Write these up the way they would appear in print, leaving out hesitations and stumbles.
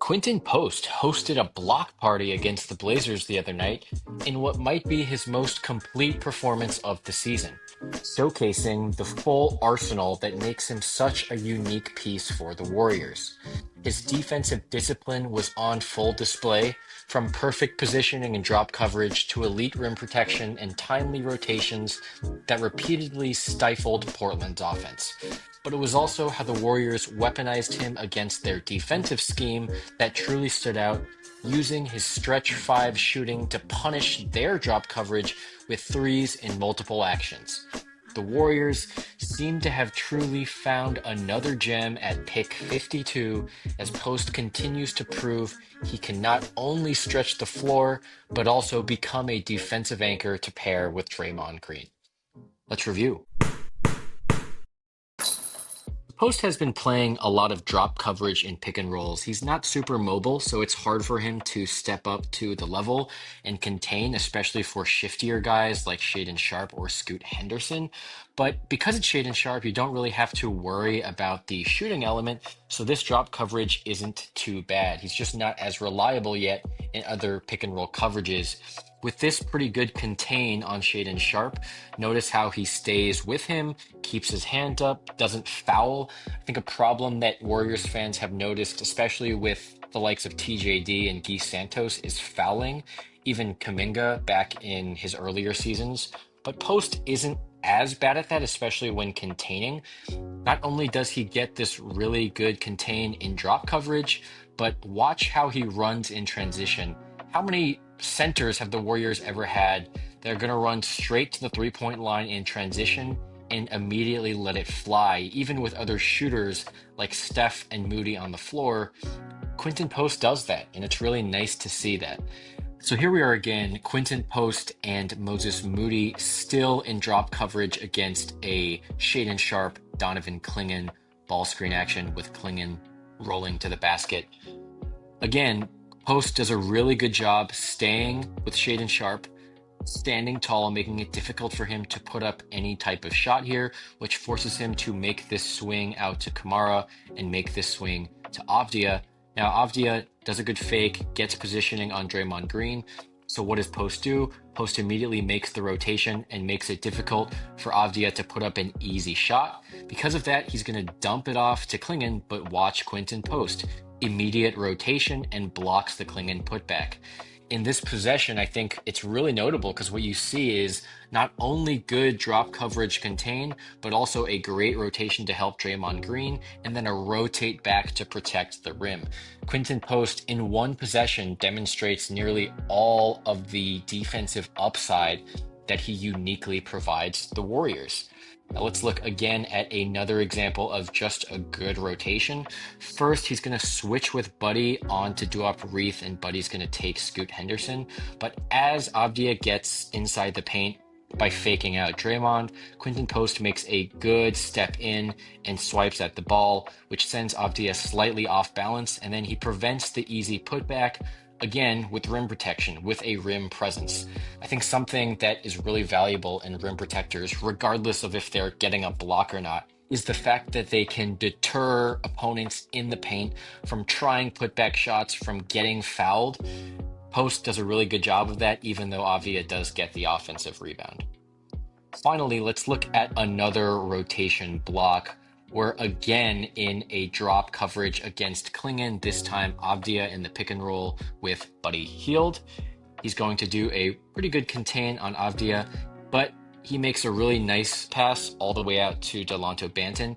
Quinten Post hosted a block party against the Blazers the other night in what might be his most complete performance of the season, showcasing the full arsenal that makes him such a unique piece for the Warriors. His defensive discipline was on full display, from perfect positioning and drop coverage to elite rim protection and timely rotations that repeatedly stifled Portland's offense. But it was also how the Warriors weaponized him against their defensive scheme that truly stood out, using his stretch five shooting to punish their drop coverage with threes in multiple actions. The Warriors seem to have truly found another gem at pick 52 as Post continues to prove he can not only stretch the floor, but also become a defensive anchor to pair with Draymond Green. Let's review. Post has been playing a lot of drop coverage in pick and rolls. He's not super mobile, so it's hard for him to step up to the level and contain, especially for shiftier guys like Shaedon Sharpe or Scoot Henderson. But because it's Shaedon Sharpe, you don't really have to worry about the shooting element, so this drop coverage isn't too bad. He's just not as reliable yet in other pick and roll coverages. With this pretty good contain on Shaedon Sharpe, notice how he stays with him, keeps his hand up, doesn't foul. I think a problem that Warriors fans have noticed, especially with the likes of TJD and Guy Santos, is fouling, even Kuminga back in his earlier seasons. But Post isn't as bad at that, especially when containing. Not only does he get this really good contain in drop coverage, but watch how he runs in transition. How many centers have the Warriors ever had that are going to run straight to the three-point line in transition and immediately let it fly? Even with other shooters like Steph and Moody on the floor, Quinten Post does that, and it's really nice to see that. So here we are again, Quinten Post and Moses Moody still in drop coverage against a Shaedon Sharpe, Donovan Clingan ball screen action with Clingan rolling to the basket. Again, Post does a really good job staying with Shaedon Sharpe, standing tall, making it difficult for him to put up any type of shot here, which forces him to make this swing out to Kamara and make this swing to Avdia. Now, Avdia does a good fake, gets positioning on Draymond Green. So what does Post do? Post immediately makes the rotation and makes it difficult for Avdia to put up an easy shot. Because of that, he's going to dump it off to Clingan, but watch Quinten Post. Immediate rotation and blocks the Clingan putback. In this possession, I think it's really notable because what you see is not only good drop coverage contain, but also a great rotation to help Draymond Green, and then a rotate back to protect the rim. Quinten Post in one possession demonstrates nearly all of the defensive upside that he uniquely provides the Warriors. Now let's look again at another example of just a good rotation. First, he's going to switch with Buddy on to Duop Reith, and Buddy's going to take Scoot Henderson. But as Avdia gets inside the paint by faking out Draymond, Quinten Post makes a good step in and swipes at the ball, which sends Avdia slightly off balance, and then he prevents the easy putback, again with rim protection, with a rim presence. I think something that is really valuable in rim protectors, regardless of if they're getting a block or not, is the fact that they can deter opponents in the paint from trying putback shots, from getting fouled. Post does a really good job of that, even though Avdia does get the offensive rebound. Finally, let's look at another rotation block, where again in a drop coverage against Clingan, this time Avdia in the pick and roll with Buddy Hield. He's going to do a pretty good contain on Avdia, but he makes a really nice pass all the way out to Delonto Banton.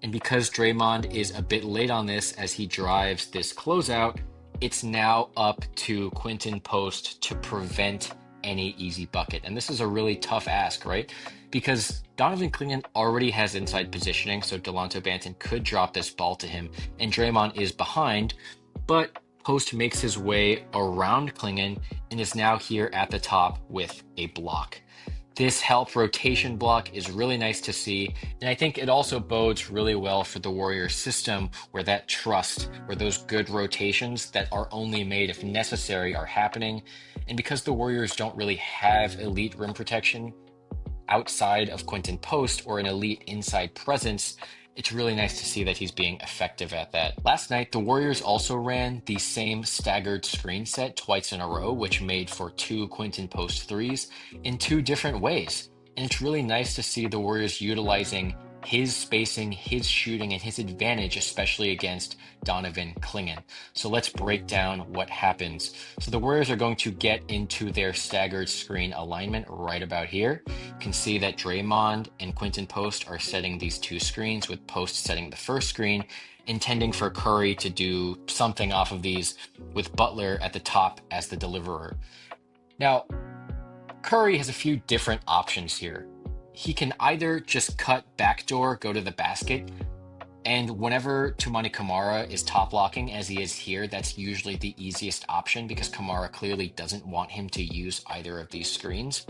And because Draymond is a bit late on this as he drives this closeout, it's now up to Quinten Post to prevent any easy bucket. And this is a really tough ask, right? Because Donovan Clingan already has inside positioning, so Delonto Banton could drop this ball to him, and Draymond is behind, but Post makes his way around Clingan and is now here at the top with a block. This help rotation block is really nice to see, and I think it also bodes really well for the Warriors system, where that trust, where those good rotations that are only made if necessary are happening. And because the Warriors don't really have elite rim protection outside of Quinten Post or an elite inside presence, It's really nice to see that he's being effective at that. Last night, the Warriors also ran the same staggered screen set twice in a row, which made for two Quinten Post threes in two different ways. And it's really nice to see the Warriors utilizing his spacing, his shooting, and his advantage, especially against Donovan Clingan. So let's break down what happens. So the Warriors are going to get into their staggered screen alignment right about here. You can see that Draymond and Quinten Post are setting these two screens, with Post setting the first screen, intending for Curry to do something off of these, with Butler at the top as the deliverer. Now, Curry has a few different options here. He can either just cut backdoor, go to the basket, and whenever Toumani Camara is top blocking, as he is here, that's usually the easiest option because Camara clearly doesn't want him to use either of these screens.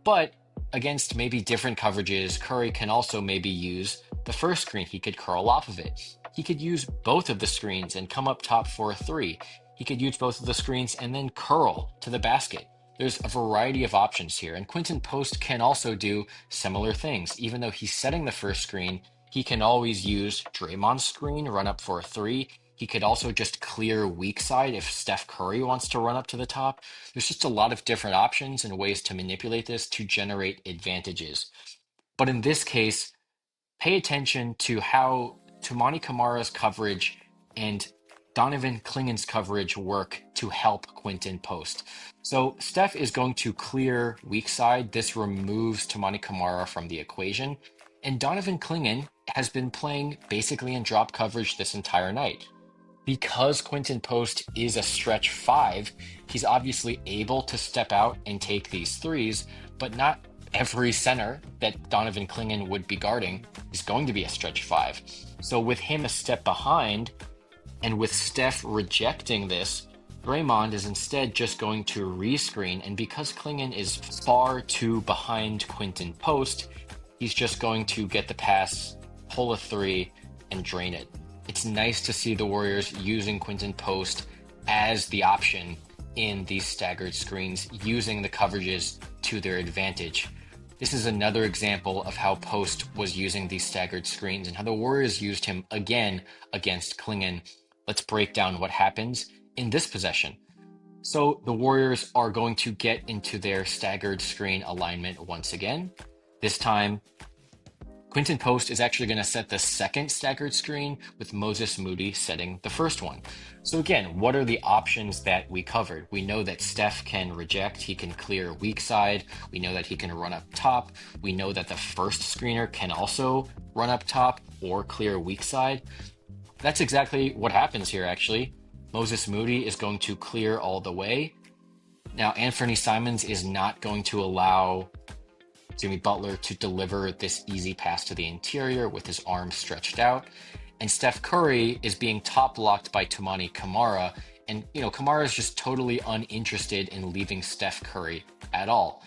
But against maybe different coverages, Curry can also maybe use the first screen. He could curl off of it. He could use both of the screens and come up top for a three. He could use both of the screens and then curl to the basket. There's a variety of options here, and Quinten Post can also do similar things. Even though he's setting the first screen, he can always use Draymond's screen, run up for a three. He could also just clear weak side if Steph Curry wants to run up to the top. There's just a lot of different options and ways to manipulate this to generate advantages. But in this case, pay attention to how Toumani Camara's coverage and Donovan Clingan's coverage work to help Quinten Post. So Steph is going to clear weak side. This removes Toumani Camara from the equation. And Donovan Clingan has been playing basically in drop coverage this entire night. Because Quinten Post is a stretch five, he's obviously able to step out and take these threes, but not every center that Donovan Clingan would be guarding is going to be a stretch five. So with him a step behind, and with Steph rejecting this, Draymond is instead just going to rescreen, and because Clingan is far too behind Quinten Post, he's just going to get the pass, pull a three, and drain it. It's nice to see the Warriors using Quinten Post as the option in these staggered screens, using the coverages to their advantage. This is another example of how Post was using these staggered screens and how the Warriors used him again against Clingan. Let's break down what happens in this possession. So the Warriors are going to get into their staggered screen alignment once again. This time, Quinten Post is actually going to set the second staggered screen, with Moses Moody setting the first one. So again, what are the options that we covered? We know that Steph can reject, he can clear weak side. We know that he can run up top. We know that the first screener can also run up top or clear weak side. That's exactly what happens here, actually. Moses Moody is going to clear all the way. Now, Anthony Simons is not going to allow Jimmy Butler to deliver this easy pass to the interior with his arms stretched out. And Steph Curry is being top blocked by Toumani Camara. And, Camara is just totally uninterested in leaving Steph Curry at all.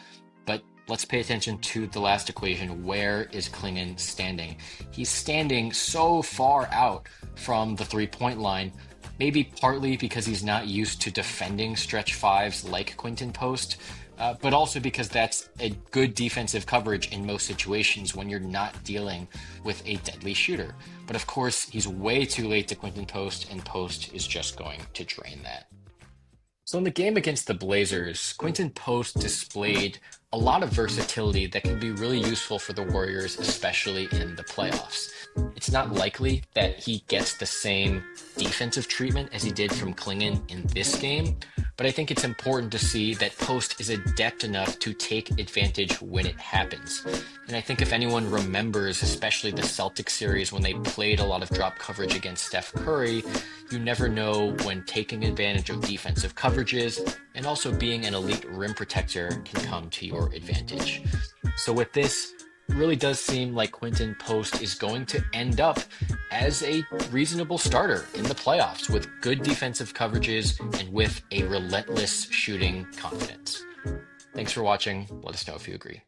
But let's pay attention to the last equation. Where is Clingan standing? He's standing so far out from the three-point line, maybe partly because he's not used to defending stretch fives like Quinten Post, but also because that's a good defensive coverage in most situations when you're not dealing with a deadly shooter. But of course, he's way too late to Quinten Post, and Post is just going to drain that. So in the game against the Blazers, Quinten Post displayed a lot of versatility that can be really useful for the Warriors, especially in the playoffs. It's not likely that he gets the same defensive treatment as he did from Clingan in this game, but I think it's important to see that Post is adept enough to take advantage when it happens. And I think if anyone remembers, especially the Celtics series when they played a lot of drop coverage against Steph Curry, you never know when taking advantage of defensive coverages and also being an elite rim protector can come to your advantage. So with this, it really does seem like Quinten Post is going to end up as a reasonable starter in the playoffs with good defensive coverages and with a relentless shooting confidence. Thanks for watching. Let us know if you agree.